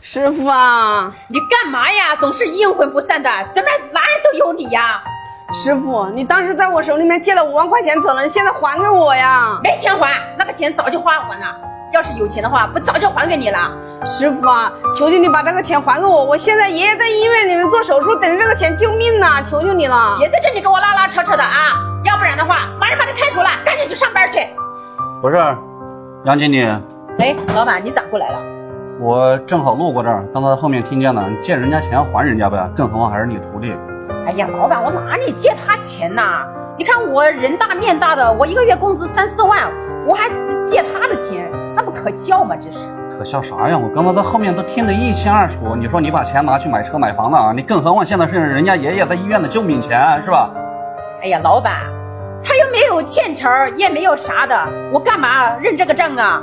师傅啊，你干嘛呀？总是阴魂不散的，怎么哪儿都有你呀？师傅，你当时在我手里面借了5万块钱走了，你现在还给我呀！没钱还，那个钱早就花完了。要是有钱的话，不早就还给你了。师傅啊，求求你把这个钱还给我！我现在爷爷在医院里面做手术，等着这个钱救命呢，求求你了！别在这里给我拉拉扯扯的啊！要不然的话，马上把你开除了，赶紧去上班去。不是，杨经理，喂，老板，你咋过来了？我正好路过这儿，刚才后面听见了，你借人家钱还人家呗，更何况还是你徒弟。哎呀，老板，我哪里借他钱呐？你看我人大面大的，我一个月工资3、4万，我还借他的钱，那不可笑吗？这是可笑啥呀？我刚才在后面都听得一清二楚。你说你把钱拿去买车买房了啊？你更何况现在是人家爷爷在医院的救命钱，是吧？哎呀，老板，他又没有欠条，也没有啥的，我干嘛认这个账啊？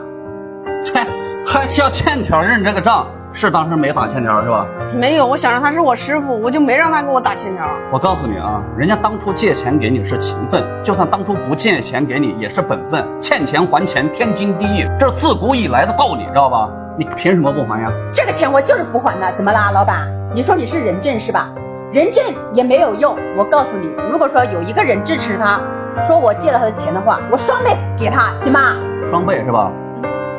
切，还要欠条认这个账？是当时没打欠条是吧？没有，我想让他是我师傅，我就没让他给我打欠条。我告诉你啊，人家当初借钱给你是情分，就算当初不借钱给你也是本分，欠钱还钱天经地义，这是自古以来的道理，知道吧？你凭什么不还呀？这个钱我就是不还的，怎么啦，老板？你说你是人证是吧？人证也没有用。我告诉你，如果说有一个人支持他，说我借了他的钱的话，我双倍给他，行吗？双倍是吧？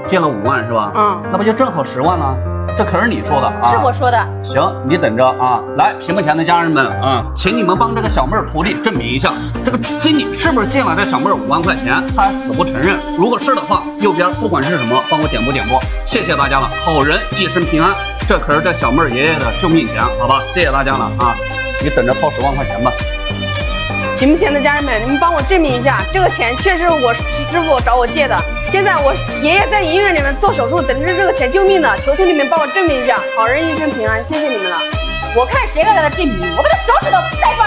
借了5万是吧？那不就正好10万了？这可是你说的啊！是我说的。行，你等着啊！来，屏幕前的家人们啊，请你们帮这个小妹儿徒弟证明一下，这个经理是不是借了这小妹儿5万块钱？他还死不承认。如果是的话，右边不管是什么，帮我点播点播，谢谢大家了，好人一生平安。这可是这小妹儿爷爷的救命钱，好吧？谢谢大家了啊！你等着掏10万块钱吧。屏幕前的家人们，你们帮我证明一下，这个钱确实是我师傅找我借的。现在我爷爷在医院里面做手术，等着这个钱救命的，求求你们帮我证明一下，好人一生平安，谢谢你们了。我看谁来证明，我把他手指头掰爆！